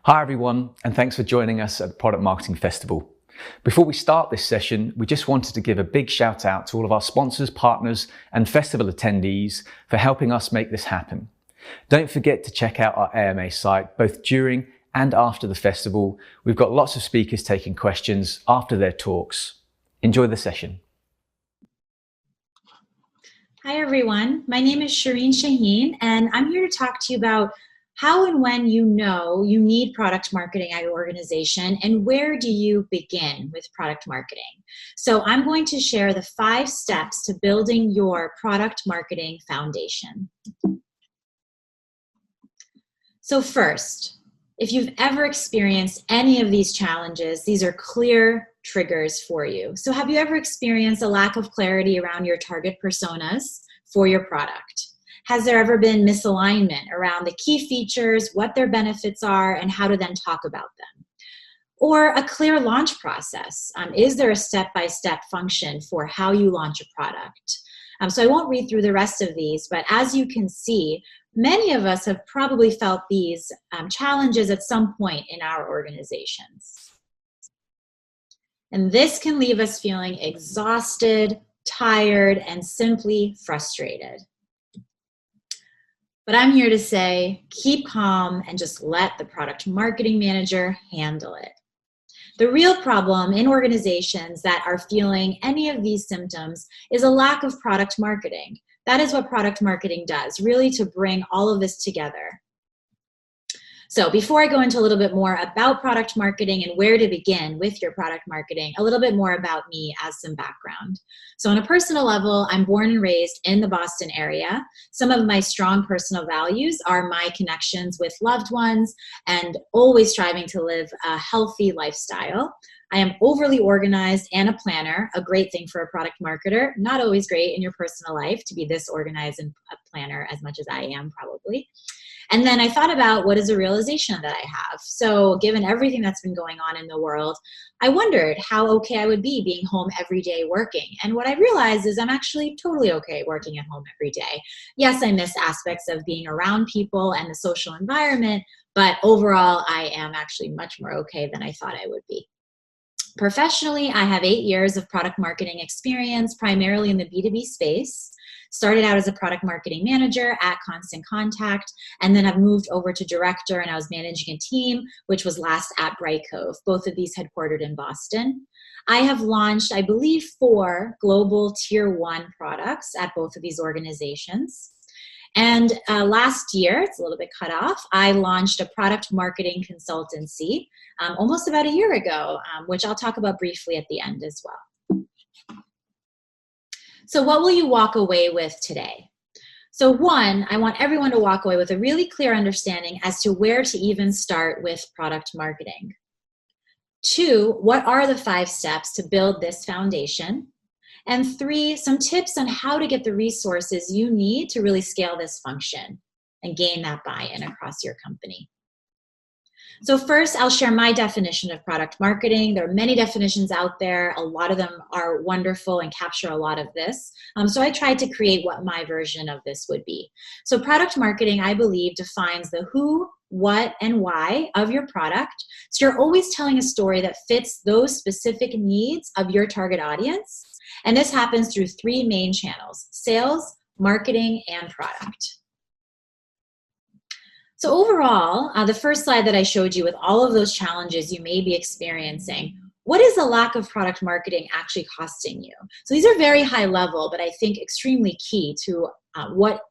Hi everyone, and thanks for joining us at the Product Marketing Festival. Before we start this session, we just wanted to give a big shout out to all of our sponsors, partners, and festival attendees for helping us make this happen. Don't forget to check out our AMA site, both during and after the festival. We've got lots of speakers taking questions after their talks. Enjoy the session. Hi everyone, my name is Shireen Shaheen, and I'm here to talk to you about how and when you know you need product marketing at your organization, and where do you begin with product marketing. So I'm going to share the 5 steps to building your product marketing foundation. So first, if you've ever experienced any of these challenges, these are clear triggers for you. So have you ever experienced a lack of clarity around your target personas for your product? Has there ever been misalignment around the key features, what their benefits are, and how to then talk about them? Or a clear launch process. Is there a step-by-step function for how you launch a product? So I won't read through the rest of these, but as you can see, many of us have probably felt these challenges at some point in our organizations. And this can leave us feeling exhausted, tired, and simply frustrated. But I'm here to say, keep calm and just let the product marketing manager handle it. The real problem in organizations that are feeling any of these symptoms is a lack of product marketing. That is what product marketing does, really to bring all of this together. So before I go into a little bit more about product marketing and where to begin with your product marketing, a little bit more about me as some background. So on a personal level, I'm born and raised in the Boston area. Some of my strong personal values are my connections with loved ones and always striving to live a healthy lifestyle. I am overly organized and a planner, a great thing for a product marketer. Not always great in your personal life to be this organized and a planner as much as I am probably. And then I thought about what is a realization that I have. So given everything that's been going on in the world, I wondered how okay I would be being home every day working. And what I realized is I'm actually totally okay working at home every day. Yes, I miss aspects of being around people and the social environment, but overall I am actually much more okay than I thought I would be. Professionally, I have 8 years of product marketing experience, primarily in the B2B space. Started out as a product marketing manager at Constant Contact, and then I've moved over to director, and I was managing a team, which was last at Brightcove, both of these headquartered in Boston. I have launched, I believe, 4 global tier 1 products at both of these organizations. And last year, it's a little bit cut off, I launched a product marketing consultancy almost about a year ago, which I'll talk about briefly at the end as well. So what will you walk away with today? So 1, I want everyone to walk away with a really clear understanding as to where to even start with product marketing. 2, what are the 5 steps to build this foundation? And 3, some tips on how to get the resources you need to really scale this function and gain that buy-in across your company. So first, I'll share my definition of product marketing. There are many definitions out there. A lot of them are wonderful and capture a lot of this. So I tried to create what my version of this would be. So product marketing, I believe, defines the who, what, and why of your product. So you're always telling a story that fits those specific needs of your target audience. And this happens through 3 main channels: sales, marketing, and product. So overall, the first slide that I showed you with all of those challenges you may be experiencing, what is the lack of product marketing actually costing you? So these are very high level, but I think extremely key to what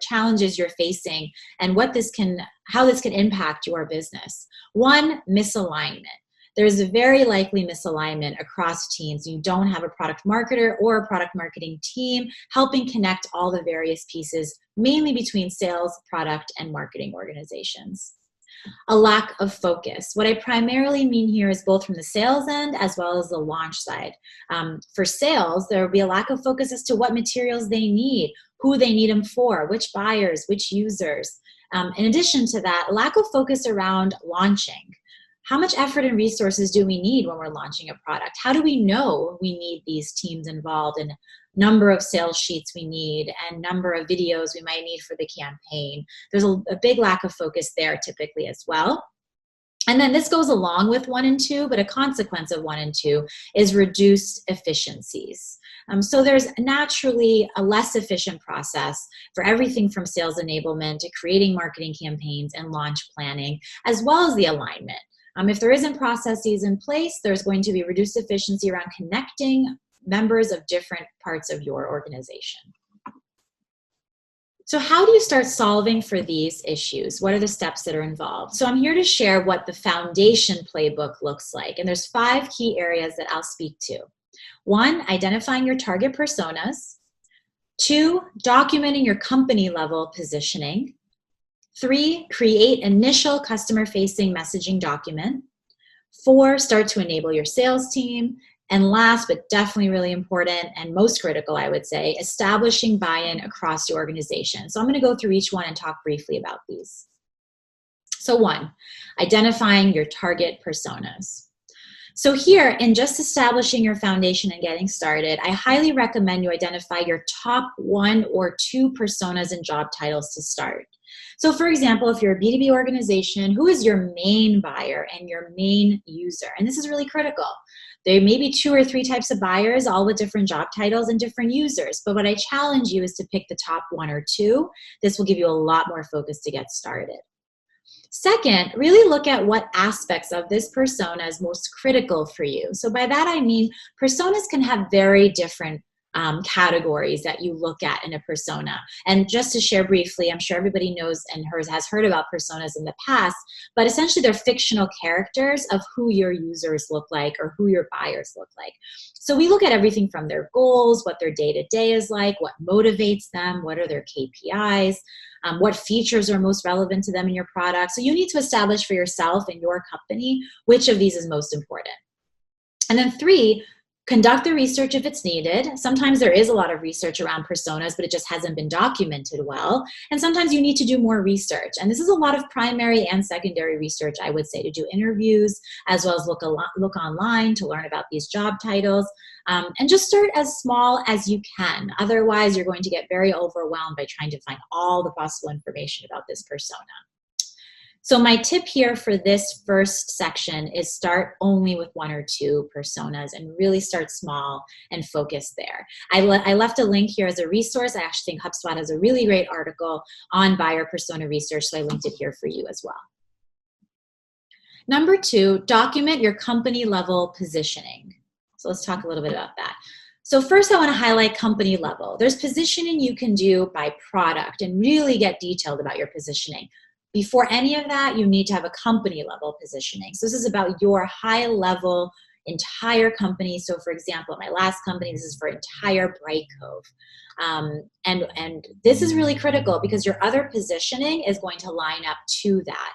challenges you're facing and how this can impact your business. 1, misalignment. There's a very likely misalignment across teams. You don't have a product marketer or a product marketing team helping connect all the various pieces, mainly between sales, product, and marketing organizations. A lack of focus. What I primarily mean here is both from the sales end as well as the launch side. For sales, there will be a lack of focus as to what materials they need, who they need them for, which buyers, which users. In addition to that, a lack of focus around launching. How much effort and resources do we need when we're launching a product? How do we know we need these teams involved, and number of sales sheets we need and number of videos we might need for the campaign? There's a big lack of focus there typically as well. And then this goes along with 1 and 2, but a consequence of 1 and 2 is reduced efficiencies. So there's naturally a less efficient process for everything from sales enablement to creating marketing campaigns and launch planning, as well as the alignment. If there isn't processes in place, there's going to be reduced efficiency around connecting members of different parts of your organization. So how do you start solving for these issues? What are the steps that are involved? So I'm here to share what the foundation playbook looks like. And there's 5 key areas that I'll speak to. 1, identifying your target personas. 2, documenting your company level positioning. 3, create initial customer-facing messaging document. 4, start to enable your sales team. And last, but definitely really important and most critical, I would say, establishing buy-in across your organization. So I'm going to go through each one and talk briefly about these. So 1, identifying your target personas. So here, in just establishing your foundation and getting started, I highly recommend you identify your top 1 or 2 personas and job titles to start. So for example, if you're a B2B organization, who is your main buyer and your main user? And this is really critical. There may be 2 or 3 types of buyers, all with different job titles and different users. But what I challenge you is to pick the top 1 or 2. This will give you a lot more focus to get started. Second, really look at what aspects of this persona is most critical for you. So by that I mean personas can have very different categories that you look at in a persona. And just to share briefly, I'm sure everybody knows and has heard about personas in the past, but essentially they're fictional characters of who your users look like or who your buyers look like. So we look at everything from their goals, what their day-to-day is like, what motivates them, what are their KPIs, what features are most relevant to them in your product. So you need to establish for yourself and your company which of these is most important. And then 3, conduct the research if it's needed. Sometimes there is a lot of research around personas, but it just hasn't been documented well. And sometimes you need to do more research. And this is a lot of primary and secondary research, I would say, to do interviews, as well as look online to learn about these job titles. And just start as small as you can. Otherwise, you're going to get very overwhelmed by trying to find all the possible information about this persona. So my tip here for this first section is start only with 1 or 2 personas and really start small and focus there. I left a link here as a resource. I actually think HubSpot has a really great article on buyer persona research, so I linked it here for you as well. Number 2, document your company level positioning. So let's talk a little bit about that. So first I want to highlight company level. There's positioning you can do by product and really get detailed about your positioning. Before any of that, you need to have a company level positioning. So this is about your high level entire company. So for example, my last company, this is for entire Bright Cove. And this is really critical because your other positioning is going to line up to that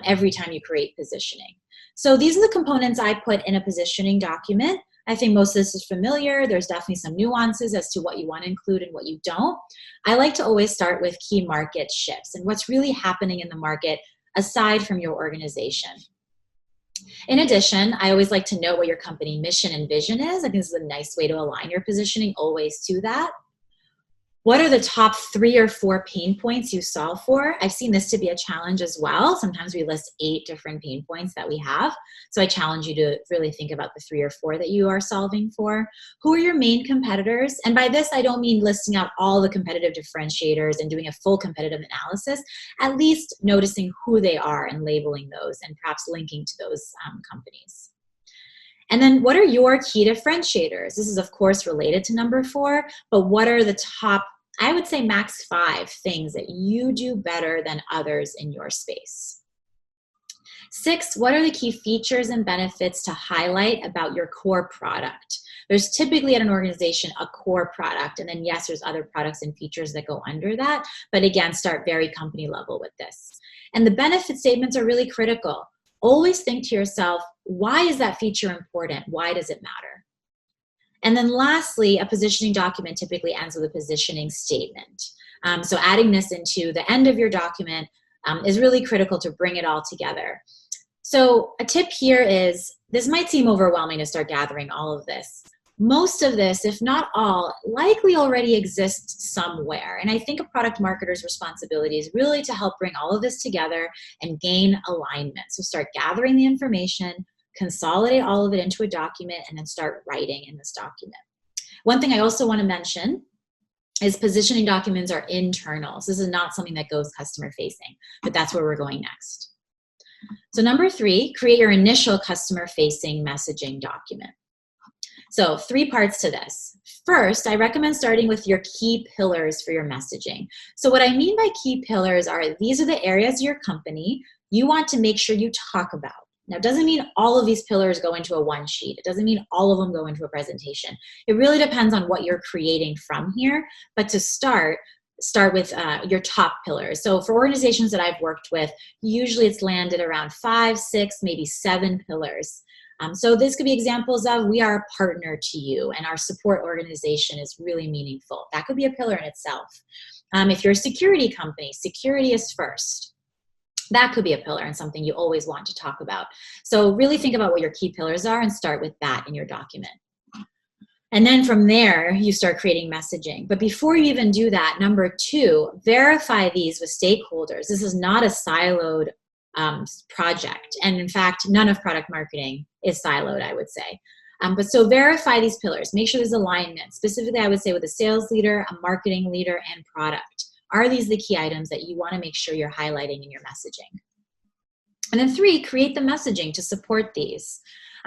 every time you create positioning. So these are the components I put in a positioning document. I think most of this is familiar. There's definitely some nuances as to what you want to include and what you don't. I like to always start with key market shifts and what's really happening in the market aside from your organization. In addition, I always like to know what your company mission and vision is. I think this is a nice way to align your positioning always to that. What are the top 3 or 4 pain points you solve for? I've seen this to be a challenge as well. Sometimes we list 8 different pain points that we have. So I challenge you to really think about the 3 or 4 that you are solving for. Who are your main competitors? And by this, I don't mean listing out all the competitive differentiators and doing a full competitive analysis, at least noticing who they are and labeling those and perhaps linking to those companies. And then what are your key differentiators? This is of course related to number 4, but what are the top, I would say max 5 things that you do better than others in your space? 6, what are the key features and benefits to highlight about your core product? There's typically at an organization a core product, and then yes, there's other products and features that go under that, but again, start very company level with this. And the benefit statements are really critical. Always think to yourself, why is that feature important? Why does it matter? And then lastly, a positioning document typically ends with a positioning statement. So adding this into the end of your document is really critical to bring it all together. So a tip here is, this might seem overwhelming to start gathering all of this. Most of this, if not all, likely already exists somewhere. And I think a product marketer's responsibility is really to help bring all of this together and gain alignment. So start gathering the information, consolidate all of it into a document, and then start writing in this document. One thing I also want to mention is positioning documents are internal. So this is not something that goes customer facing, but that's where we're going next. So number 3, create your initial customer facing messaging document. So 3 parts to this. First, I recommend starting with your key pillars for your messaging. So what I mean by key pillars are these are the areas of your company you want to make sure you talk about. Now, it doesn't mean all of these pillars go into a one sheet. It doesn't mean all of them go into a presentation. It really depends on what you're creating from here. But to start with your top pillars. So for organizations that I've worked with, usually it's landed around 5, 6, maybe 7 pillars. So this could be examples of we are a partner to you and our support organization is really meaningful. That could be a pillar in itself. If you're a security company, security is first. That could be a pillar and something you always want to talk about. So really think about what your key pillars are and start with that in your document. And then from there, you start creating messaging. But before you even do that, number 2, verify these with stakeholders. This is not a siloed project. And in fact, none of product marketing is siloed, I would say. But so verify these pillars. Make sure there's alignment. Specifically, I would say with a sales leader, a marketing leader, and product. Are these the key items that you want to make sure you're highlighting in your messaging? And then 3, create the messaging to support these.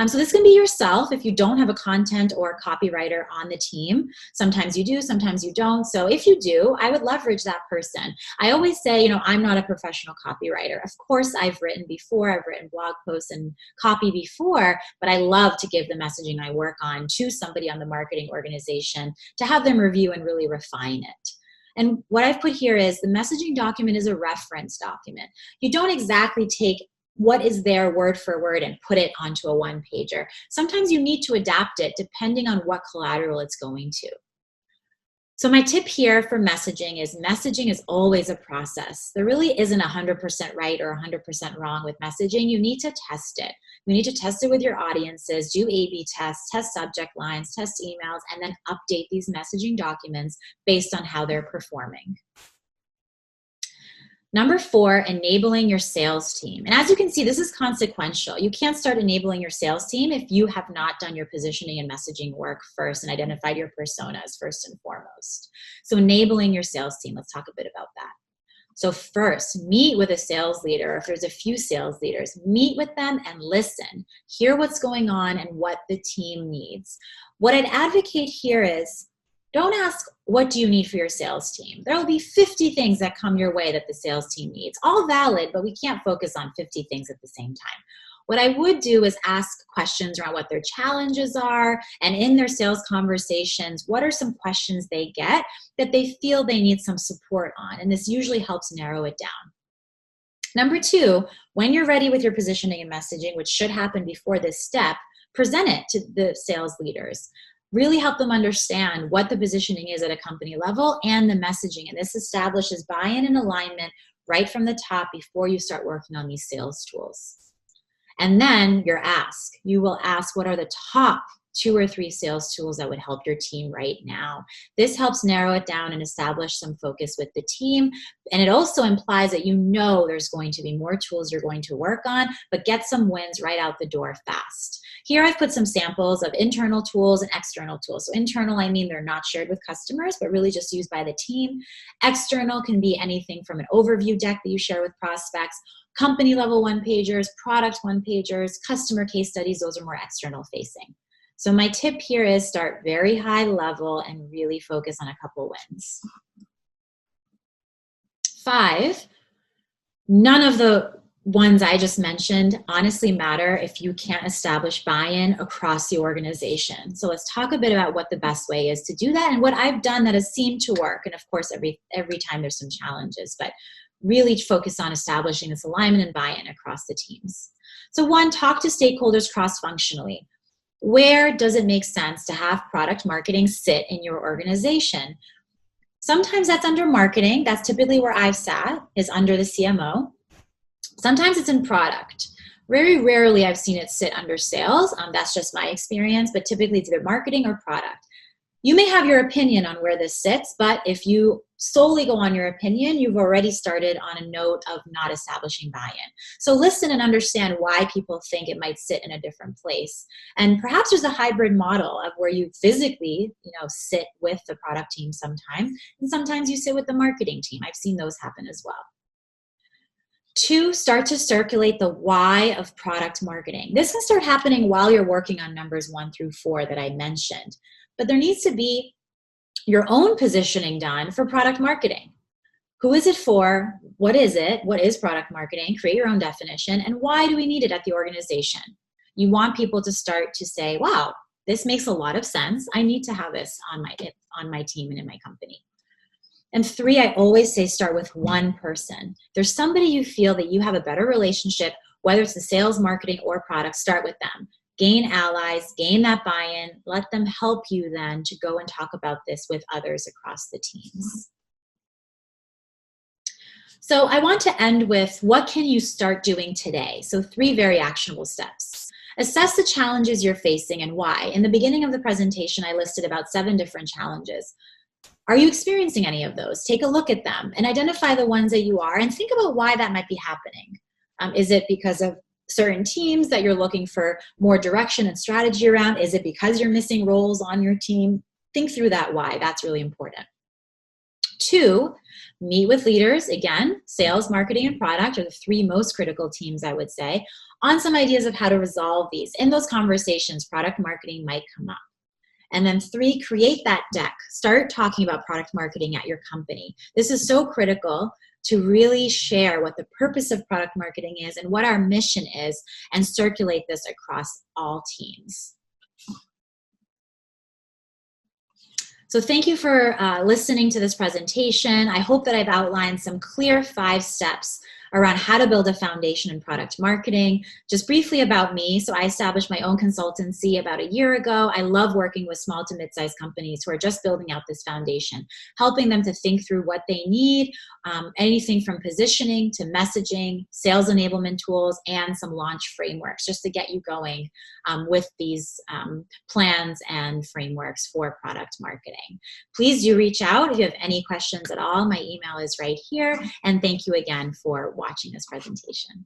So this can be yourself if you don't have a content or a copywriter on the team. Sometimes you do, sometimes you don't. So if you do, I would leverage that person. I always say, I'm not a professional copywriter. Of course, I've written before. I've written blog posts and copy before, but I love to give the messaging I work on to somebody on the marketing organization to have them review and really refine it. And what I've put here is the messaging document is a reference document. You don't exactly take what is there word for word and put it onto a one-pager. Sometimes you need to adapt it depending on what collateral it's going to. So my tip here for messaging is always a process. There really isn't 100% right or 100% wrong with messaging. You need to test it. You need to test it with your audiences, do A/B tests, test subject lines, test emails, and then update these messaging documents based on how they're performing. Number 4, enabling your sales team. And as you can see, this is consequential. You can't start enabling your sales team if you have not done your positioning and messaging work first and identified your personas first and foremost. So enabling your sales team, let's talk a bit about that. So first, meet with a sales leader. If there's a few sales leaders, meet with them and listen. Hear what's going on and what the team needs. What I'd advocate here is don't ask, what do you need for your sales team? There will be 50 things that come your way that the sales team needs. All valid, but we can't focus on 50 things at the same time. What I would do is ask questions around what their challenges are, and in their sales conversations, what are some questions they get that they feel they need some support on? And this usually helps narrow it down. Number 2, when you're ready with your positioning and messaging, which should happen before this step, present it to the sales leaders. Really help them understand what the positioning is at a company level and the messaging. And this establishes buy-in and alignment right from the top before you start working on these sales tools. And then you will ask what are the top 2 or 3 sales tools that would help your team right now. This helps narrow it down and establish some focus with the team. And it also implies that there's going to be more tools you're going to work on, but get some wins right out the door fast. Here I've put some samples of internal tools and external tools. So internal, I mean they're not shared with customers, but really just used by the team. External can be anything from an overview deck that you share with prospects, company level one-pagers, product one-pagers, customer case studies. Those are more external facing. So my tip here is start very high level and really focus on a couple wins. 5, none of the ones I just mentioned honestly matter if you can't establish buy-in across the organization. So let's talk a bit about what the best way is to do that and what I've done that has seemed to work. And of course, every time there's some challenges, but really focus on establishing this alignment and buy-in across the teams. So 1, talk to stakeholders cross-functionally. Where does it make sense to have product marketing sit in your organization? Sometimes that's under marketing. That's typically where I've sat, is under the CMO. Sometimes it's in product. Very rarely I've seen it sit under sales. That's just my experience, but typically it's either marketing or product. You may have your opinion on where this sits, but if you solely go on your opinion, you've already started on a note of not establishing buy-in. So listen and understand why people think it might sit in a different place. And perhaps there's a hybrid model of where you physically, sit with the product team sometimes, and sometimes you sit with the marketing team. I've seen those happen as well. 2, start to circulate the why of product marketing. This can start happening while you're working on numbers 1 through 4 that I mentioned. But there needs to be your own positioning done for product marketing. Who is it for? What is it? What is product marketing? Create your own definition. And why do we need it at the organization? You want people to start to say, wow, this makes a lot of sense. I need to have this on my team and in my company. And 3, I always say start with one person. There's somebody you feel that you have a better relationship, whether it's the sales, marketing, or product, start with them. Gain allies, gain that buy-in, let them help you then to go and talk about this with others across the teams. So I want to end with, what can you start doing today? So 3 very actionable steps. Assess the challenges you're facing and why. In the beginning of the presentation, I listed about 7 different challenges. Are you experiencing any of those? Take a look at them and identify the ones that you are and think about why that might be happening. Is it because of certain teams that you're looking for more direction and strategy around? Is it because you're missing roles on your team? Think through that why. That's really important. 2, meet with leaders. Again, sales, marketing, and product are the 3 most critical teams, I would say, on some ideas of how to resolve these. In those conversations, product marketing might come up. And then 3, create that deck. Start talking about product marketing at your company. This is so critical to really share what the purpose of product marketing is and what our mission is, and circulate this across all teams. So thank you for listening to this presentation. I hope that I've outlined some clear 5 steps around how to build a foundation in product marketing. Just briefly about me, so I established my own consultancy about a year ago. I love working with small to mid-sized companies who are just building out this foundation, helping them to think through what they need, anything from positioning to messaging, sales enablement tools, and some launch frameworks just to get you going with these plans and frameworks for product marketing. Please do reach out if you have any questions at all. My email is right here. And thank you again for watching this presentation.